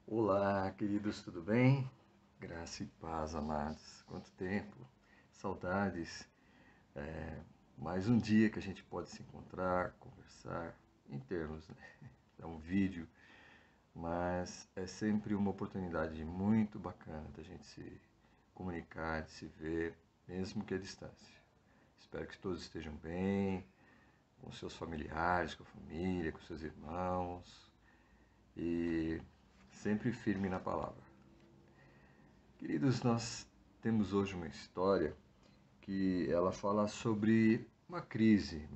Olá, queridos, tudo bem? Graça e paz, amados. Quanto tempo, saudades. Mais um dia que a gente pode se encontrar, conversar, em termos, né? É um vídeo, mas é sempre uma oportunidade muito bacana da gente se comunicar, de se ver, mesmo que à distância. Espero que todos estejam bem, com seus familiares, com a família, com seus irmãos e sempre firme na palavra. Queridos, nós temos hoje uma história que ela fala sobre uma crise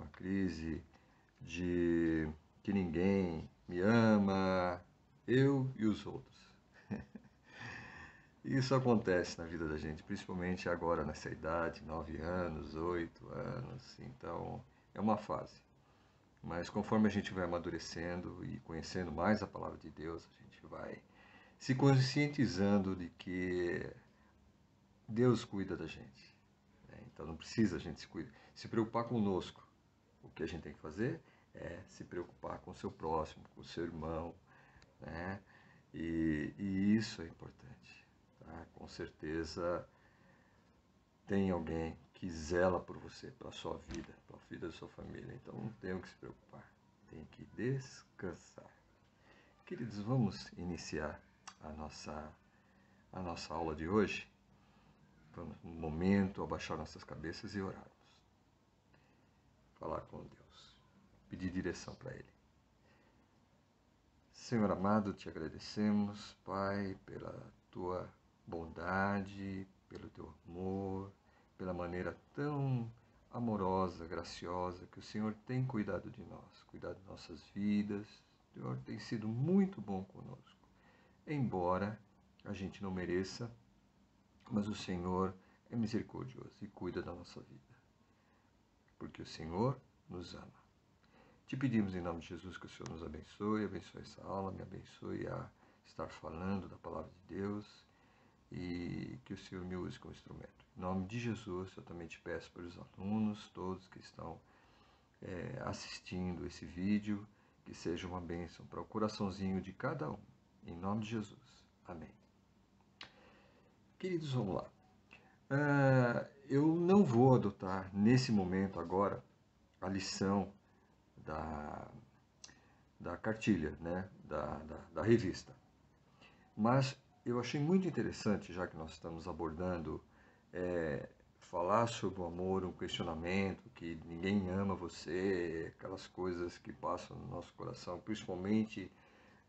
de que ninguém me ama, eu e os outros. E isso acontece na vida da gente, principalmente agora nessa idade, 9 anos, 8 anos, então é uma fase. Mas conforme a gente vai amadurecendo e conhecendo mais a palavra de Deus, a gente vai se conscientizando de que Deus cuida da gente. Então não precisa a gente se preocupar conosco. O que a gente tem que fazer é se preocupar com o seu próximo, com o seu irmão, né? E isso é importante. Tá? Com certeza tem alguém que zela por você, pela sua vida, pela vida da sua família. Então não tem que se preocupar, tem que descansar. Queridos, vamos iniciar a nossa aula de hoje. Vamos, um momento, abaixar nossas cabeças e orarmos. Falar com Deus. Pedir direção para Ele. Senhor amado, te agradecemos, Pai, pela tua bondade, pelo teu amor, pela maneira tão amorosa, graciosa que o Senhor tem cuidado de nós, cuidado de nossas vidas. O Senhor tem sido muito bom conosco. Embora a gente não mereça, mas o Senhor é misericordioso e cuida da nossa vida. Porque o Senhor nos ama. Te pedimos em nome de Jesus que o Senhor nos abençoe essa aula, me abençoe a estar falando da palavra de Deus e que o Senhor me use como instrumento. Em nome de Jesus, eu também te peço para os alunos, todos que estão assistindo esse vídeo, que seja uma bênção para o coraçãozinho de cada um. Em nome de Jesus. Amém. Queridos, vamos lá. Eu não vou adotar nesse momento agora a lição da cartilha, né, da revista. Mas eu achei muito interessante, já que nós estamos abordando falar sobre o amor, um questionamento, que ninguém ama você, aquelas coisas que passam no nosso coração, principalmente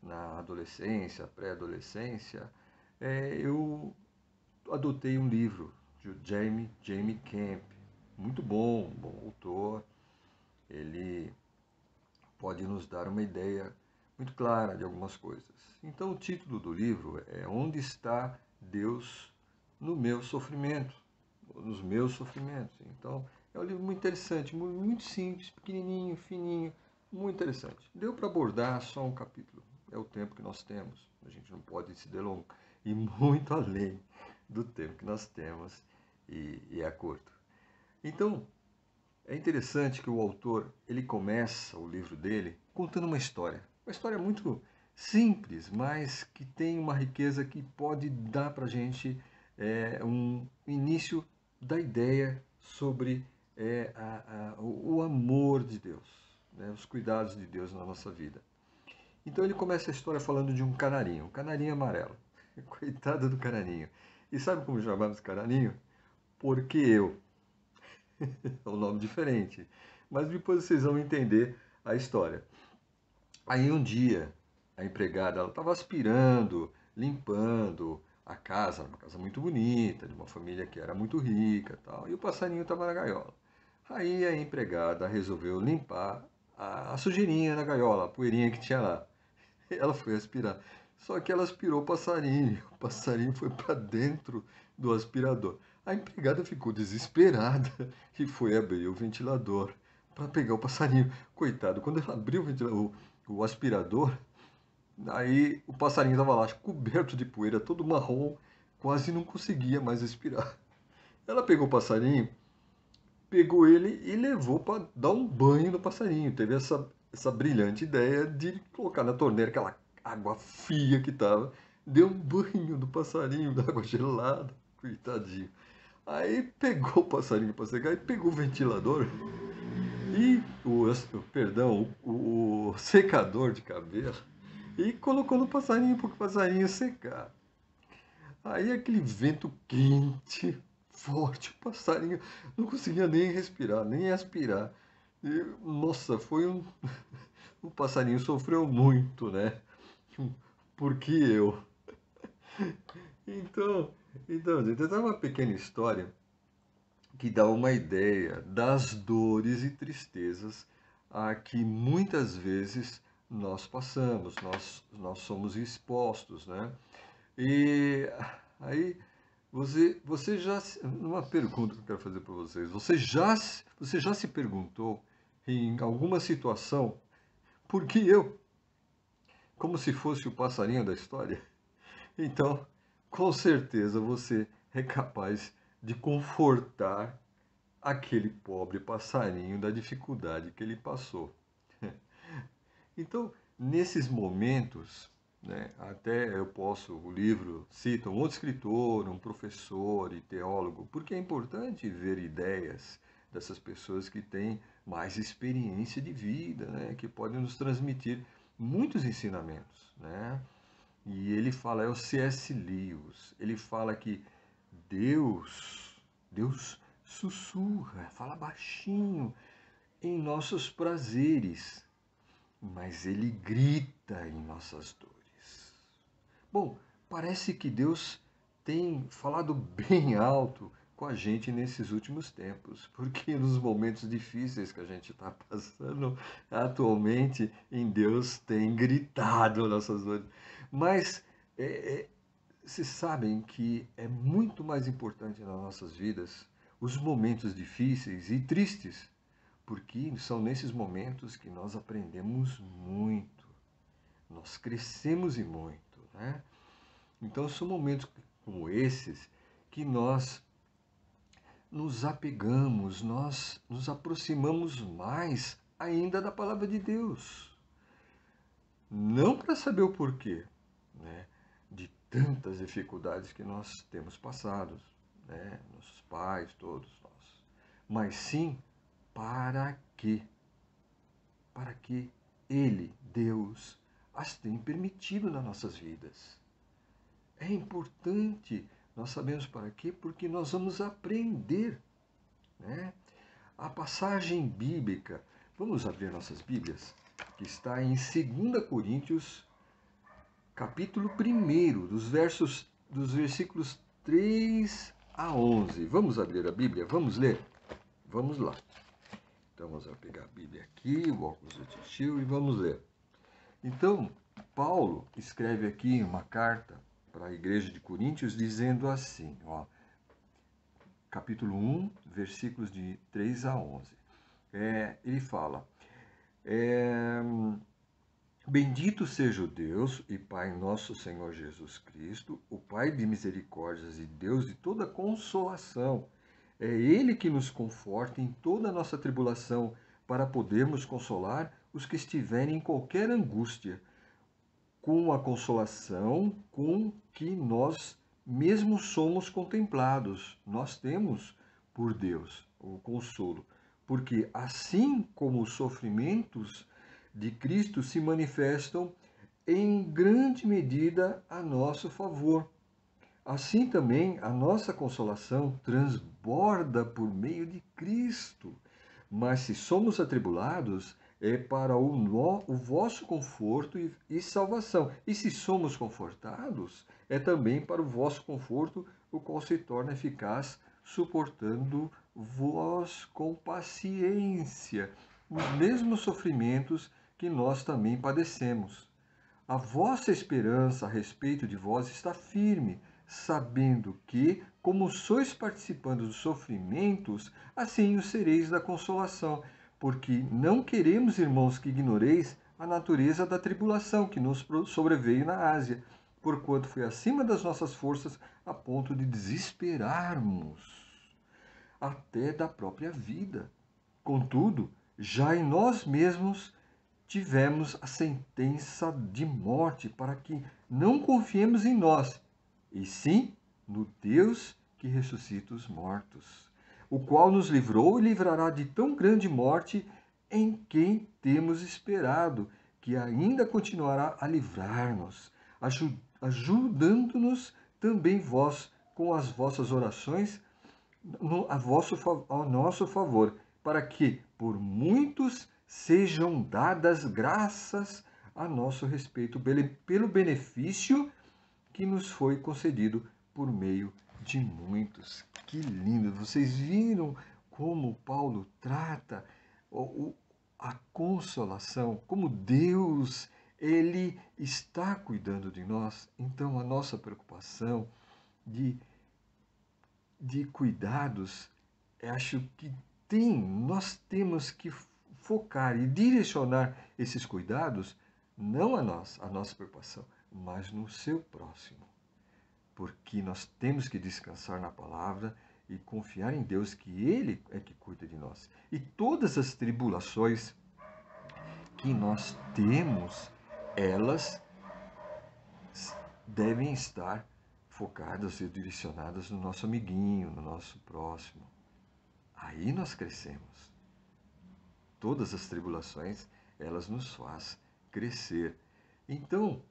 na adolescência, pré-adolescência, eu adotei um livro de Jamie Camp, muito bom autor. Ele pode nos dar uma ideia muito clara de algumas coisas. Então, o título do livro é Onde está Deus no meu sofrimento? Nos meus sofrimentos. Então, é um livro muito interessante, muito simples, pequenininho, fininho, muito interessante. Deu para abordar só um capítulo. É o tempo que nós temos. A gente não pode se delongar. E muito além do tempo que nós temos, e é curto. Então, é interessante que o autor, ele começa o livro dele contando uma história muito simples, mas que tem uma riqueza que pode dar para a gente um início da ideia sobre o amor de Deus, né, os cuidados de Deus na nossa vida. Então ele começa a história falando de um canarinho amarelo. Coitado do canarinho. E sabe como chamamos canarinho? Porque eu. É um nome diferente. Mas depois vocês vão entender a história. Aí um dia, a empregada estava aspirando, limpando a casa, uma casa muito bonita, de uma família que era muito rica, tal, e o passarinho estava na gaiola. Aí a empregada resolveu limpar a sujeirinha na gaiola, a poeirinha que tinha lá. Ela foi aspirar. Só que ela aspirou o passarinho foi para dentro do aspirador. A empregada ficou desesperada e foi abrir o ventilador para pegar o passarinho. Coitado, quando ela abriu o aspirador, aí o passarinho estava lá, coberto de poeira, todo marrom, quase não conseguia mais respirar. Ela pegou o passarinho, pegou ele e levou para dar um banho no passarinho. Teve essa brilhante ideia de colocar na torneira aquela água fria que estava, deu um banho do passarinho d'água gelada, coitadinho. Aí pegou o passarinho para secar e pegou o ventilador e perdão, o secador de cabelo e colocou no passarinho para o passarinho secar. Aí aquele vento quente, forte, o passarinho não conseguia nem respirar, nem aspirar. E, nossa, foi um. O passarinho sofreu muito, né? Por que eu? Então, gente, essa é uma pequena história que dá uma ideia das dores e tristezas a que muitas vezes nós passamos, nós somos expostos, né? E aí você já, uma pergunta que eu quero fazer para vocês, você já se perguntou em alguma situação por que eu, como se fosse o passarinho da história? Então, com certeza você é capaz de confortar aquele pobre passarinho da dificuldade que ele passou. Então, nesses momentos, né, até eu posso, o livro cita um outro escritor, um professor e teólogo, porque é importante ver ideias dessas pessoas que têm mais experiência de vida, né, que podem nos transmitir muitos ensinamentos, né? E ele fala, é o C.S. Lewis, ele fala que Deus sussurra, fala baixinho em nossos prazeres, mas ele grita em nossas dores. Bom, parece que Deus tem falado bem alto com a gente nesses últimos tempos, porque nos momentos difíceis que a gente está passando atualmente, em Deus tem gritado nossas dores. Mas vocês sabem que é muito mais importante nas nossas vidas os momentos difíceis e tristes, porque são nesses momentos que nós aprendemos muito, nós crescemos e muito, né? Então são momentos como esses que nós nos apegamos, nós nos aproximamos mais ainda da palavra de Deus. Não para saber o porquê, né, de tantas dificuldades que nós temos passado, né, nossos pais, todos nós, mas sim para que Ele, Deus, as tem permitido nas nossas vidas. É importante nós sabemos para quê, porque nós vamos aprender, né? A passagem bíblica, vamos abrir nossas Bíblias, que está em 2 Coríntios, capítulo 1, dos versículos 3 a 11. Vamos abrir a Bíblia? Vamos ler? Vamos lá. Então vamos pegar a Bíblia aqui, o óculos do tio, e vamos ler. Então, Paulo escreve aqui uma carta para a igreja de Coríntios dizendo assim, ó, capítulo 1, versículos de 3 a 11. Ele fala, bendito seja o Deus e Pai nosso Senhor Jesus Cristo, o Pai de misericórdias e Deus de toda consolação. É Ele que nos conforta em toda a nossa tribulação, para podermos consolar os que estiverem em qualquer angústia, com a consolação com que nós mesmos somos contemplados. Nós temos por Deus o consolo, porque assim como os sofrimentos de Cristo se manifestam em grande medida a nosso favor, assim também a nossa consolação transborda por meio de Cristo. Mas se somos atribulados, é para o vosso conforto e salvação. E se somos confortados, é também para o vosso conforto, o qual se torna eficaz, suportando vós com paciência os mesmos sofrimentos que nós também padecemos. A vossa esperança a respeito de vós está firme, sabendo que, como sois participantes dos sofrimentos, assim o sereis da consolação. Porque não queremos, irmãos, que ignoreis a natureza da tribulação que nos sobreveio na Ásia, porquanto foi acima das nossas forças a ponto de desesperarmos até da própria vida. Contudo, já em nós mesmos tivemos a sentença de morte, para que não confiemos em nós, e sim no Deus que ressuscita os mortos, o qual nos livrou e livrará de tão grande morte, em quem temos esperado, que ainda continuará a livrar-nos, ajudando-nos também vós com as vossas orações ao nosso favor, para que por muitos sejam dadas graças a nosso respeito pelo benefício que nos foi concedido por meio de muitos. Que lindo! Vocês viram como Paulo trata a consolação, como Deus, ele está cuidando de nós. Então a nossa preocupação de cuidados, acho que nós temos que focar e direcionar esses cuidados não a nós, a nossa preocupação, mas no seu próximo. Porque nós temos que descansar na palavra e confiar em Deus, que Ele é que cuida de nós. E todas as tribulações que nós temos, elas devem estar focadas e direcionadas no nosso amiguinho, no nosso próximo. Aí nós crescemos. Todas as tribulações, elas nos fazem crescer. Então,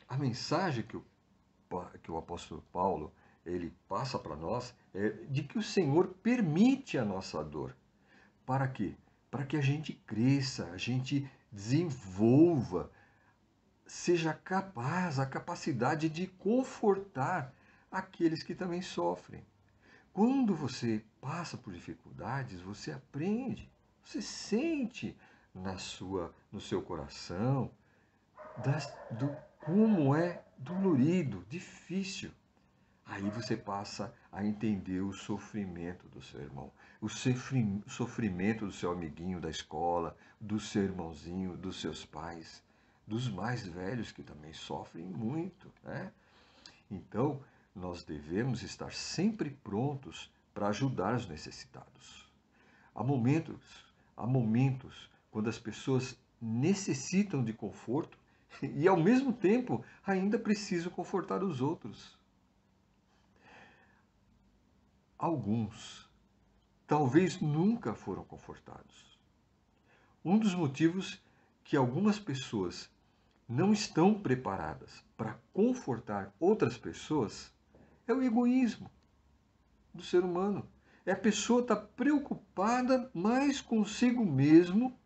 a mensagem que o apóstolo Paulo ele passa para nós é de que o Senhor permite a nossa dor. Para quê? Para que a gente cresça, a gente desenvolva, seja capaz, a capacidade de confortar aqueles que também sofrem. Quando você passa por dificuldades, você aprende, você sente no seu coração do como é dolorido, difícil. Aí você passa a entender o sofrimento do seu irmão, o sofrimento do seu amiguinho da escola, do seu irmãozinho, dos seus pais, dos mais velhos que também sofrem muito, né? Então, nós devemos estar sempre prontos para ajudar os necessitados. Há momentos quando as pessoas necessitam de conforto e, ao mesmo tempo, ainda precisam confortar os outros. Alguns talvez nunca foram confortados. Um dos motivos que algumas pessoas não estão preparadas para confortar outras pessoas é o egoísmo do ser humano. É a pessoa estar preocupada mais consigo mesmo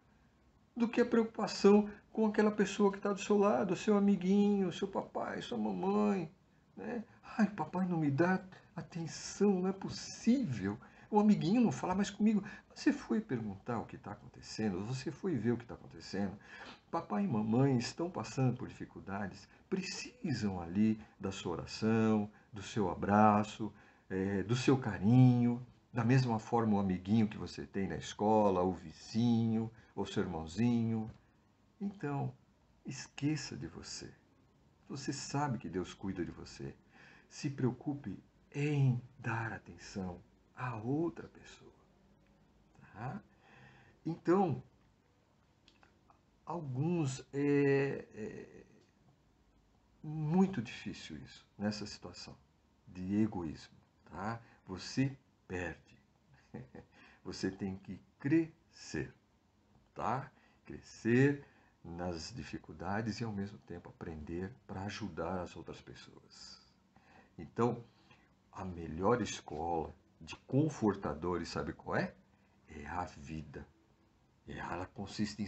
do que a preocupação com aquela pessoa que está do seu lado, seu amiguinho, seu papai, sua mamãe. Né? Ai, papai não me dá atenção, não é possível. O amiguinho não fala mais comigo. Você foi perguntar o que está acontecendo? Você foi ver o que está acontecendo? Papai e mamãe estão passando por dificuldades, precisam ali da sua oração, do seu abraço, do seu carinho. Da mesma forma, o amiguinho que você tem na escola, o vizinho, ou seu irmãozinho. Então, esqueça de você. Você sabe que Deus cuida de você. Se preocupe em dar atenção a outra pessoa. Tá? Então, muito difícil isso, nessa situação de egoísmo. Tá? Você perde. Você tem que crescer. Tá? Crescer nas dificuldades e ao mesmo tempo aprender para ajudar as outras pessoas. Então, a melhor escola de confortadores, sabe qual é? É a vida. E ela consiste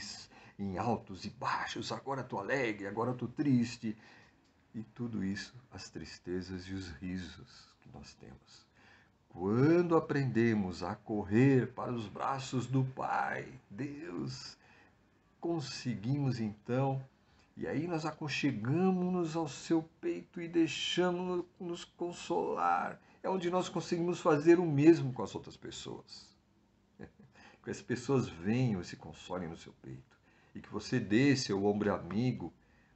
em altos e baixos, agora estou alegre, agora estou triste. E tudo isso, as tristezas e os risos que nós temos. Quando aprendemos a correr para os braços do Pai, Deus, conseguimos então, e aí nós aconchegamos-nos ao seu peito e deixamos-nos consolar. É onde nós conseguimos fazer o mesmo com as outras pessoas. Que as pessoas venham e se consolem no seu peito. E que você dê seu ombro amigo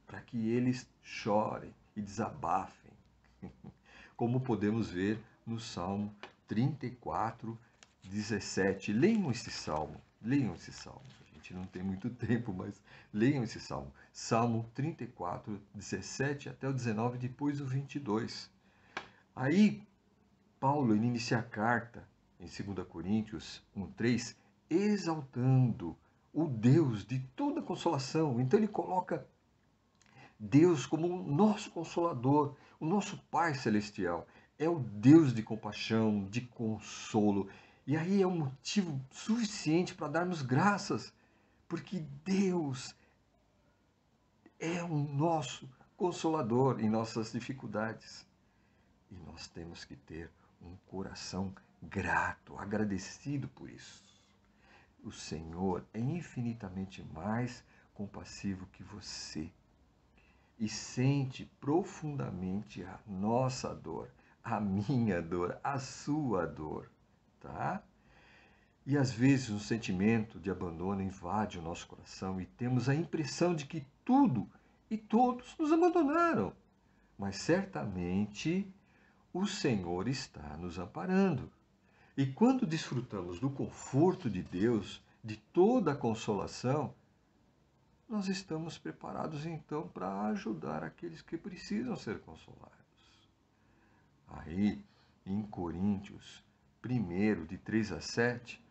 para que eles chorem e desabafem. Como podemos ver no Salmo 34, 17. Leiam esse salmo, gente não tem muito tempo, mas leiam esse salmo. Salmo 34, 17 até o 19, depois o 22. Aí, Paulo ele inicia a carta em 2 Coríntios 1:3, exaltando o Deus de toda consolação. Então ele coloca Deus como o nosso consolador, o nosso Pai Celestial. É o Deus de compaixão, de consolo. E aí é um motivo suficiente para darmos graças, porque Deus é o nosso consolador em nossas dificuldades. E nós temos que ter um coração grato, agradecido por isso. O Senhor é infinitamente mais compassivo que você e sente profundamente a nossa dor, a minha dor, a sua dor, tá? E às vezes um sentimento de abandono invade o nosso coração e temos a impressão de que tudo e todos nos abandonaram. Mas certamente o Senhor está nos amparando. E quando desfrutamos do conforto de Deus, de toda a consolação, nós estamos preparados então para ajudar aqueles que precisam ser consolados. Aí, em Coríntios 1, de 3 a 7,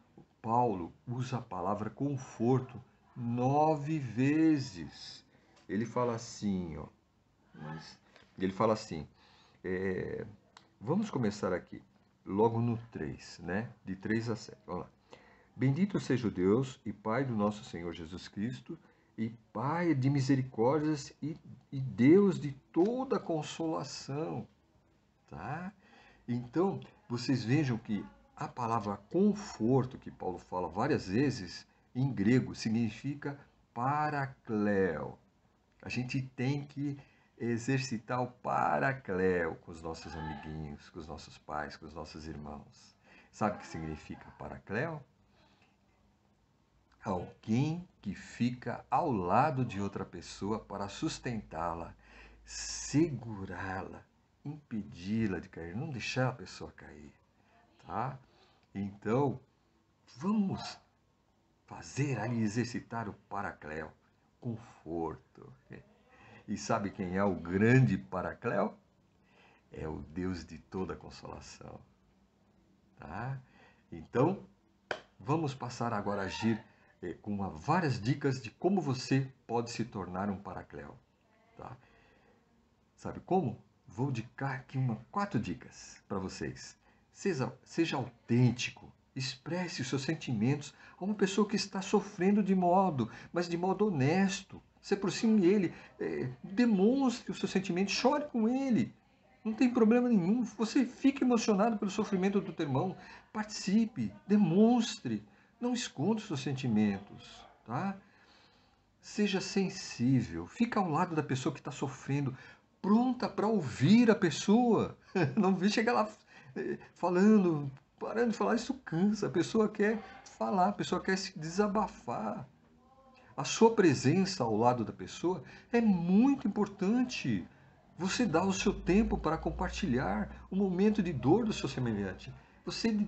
Paulo usa a palavra conforto 9 vezes. Ele fala assim, ó, ele fala assim, vamos começar aqui, logo no 3, né? De 3 a 7. Vamos lá. Bendito seja o Deus e Pai do nosso Senhor Jesus Cristo, e Pai de misericórdias e Deus de toda consolação. Tá? Então, vocês vejam que a palavra conforto, que Paulo fala várias vezes, em grego, significa paracleo. A gente tem que exercitar o paracleo com os nossos amiguinhos, com os nossos pais, com os nossos irmãos. Sabe o que significa paracleo? Alguém que fica ao lado de outra pessoa para sustentá-la, segurá-la, impedi-la de cair, não deixar a pessoa cair, tá? Então, vamos fazer ali, exercitar o paracleo, conforto. E sabe quem é o grande paracleo? É o Deus de toda consolação, tá? Então, vamos passar agora a agir com várias dicas de como você pode se tornar um paracleo, tá? Sabe como? Vou indicar aqui 4 dicas para vocês. Seja autêntico, expresse os seus sentimentos a uma pessoa que está sofrendo mas de modo honesto. Se aproxime dele, demonstre os seus sentimentos, chore com ele. Não tem problema nenhum. Você fica emocionado pelo sofrimento do teu irmão, participe, demonstre, não esconda os seus sentimentos, tá? Seja sensível, fica ao lado da pessoa que está sofrendo, pronta para ouvir a pessoa. Não vem chegar lá falando, parando de falar, isso cansa. A pessoa quer falar, a pessoa quer se desabafar. A sua presença ao lado da pessoa é muito importante. Você dá o seu tempo para compartilhar o momento de dor do seu semelhante.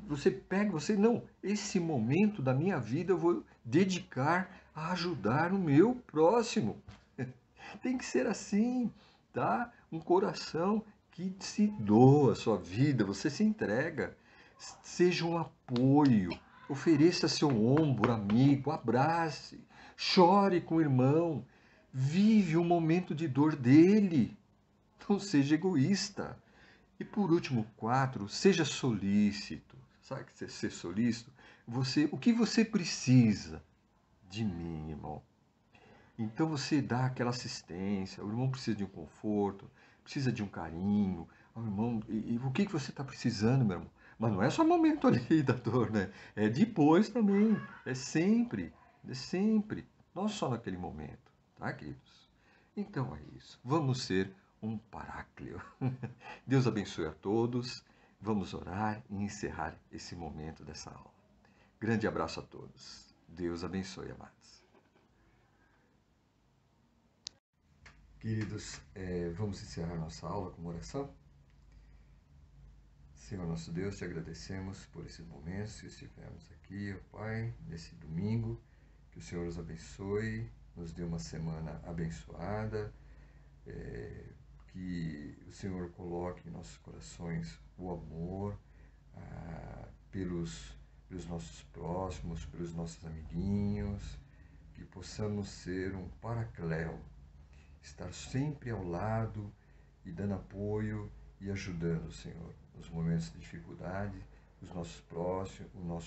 Você pega, não, esse momento da minha vida eu vou dedicar a ajudar o meu próximo. Tem que ser assim, tá? Um coração que se doa a sua vida, você se entrega. Seja um apoio, ofereça seu ombro, amigo, abrace, chore com o irmão, vive o momento de dor dele. Não seja egoísta. E por último, 4, seja solícito. Sabe que ser solícito? O que você precisa de mim, irmão? Então você dá aquela assistência, o irmão precisa de um conforto, precisa de um carinho, o irmão, e o que você está precisando, meu irmão? Mas não é só momento ali da dor, né? É depois também, é sempre, não só naquele momento, tá, queridos? Então é isso, vamos ser um paráclio. Deus abençoe a todos, vamos orar e encerrar esse momento dessa aula. Grande abraço a todos, Deus abençoe, amados. Queridos, vamos encerrar nossa aula com uma oração? Senhor nosso Deus, te agradecemos por esses momentos que estivemos aqui, ó Pai, nesse domingo, que o Senhor os abençoe, nos dê uma semana abençoada, que o Senhor coloque em nossos corações o amor pelos nossos próximos, pelos nossos amiguinhos, que possamos ser um paracléu, estar sempre ao lado e dando apoio e ajudando, Senhor, nos momentos de dificuldade, o nosso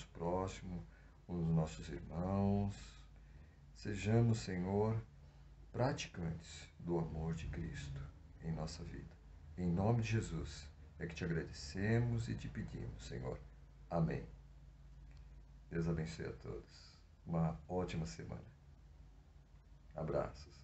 próximo, os nossos irmãos. Sejamos, Senhor, praticantes do amor de Cristo em nossa vida. Em nome de Jesus é que te agradecemos e te pedimos, Senhor. Amém. Deus abençoe a todos. Uma ótima semana. Abraços.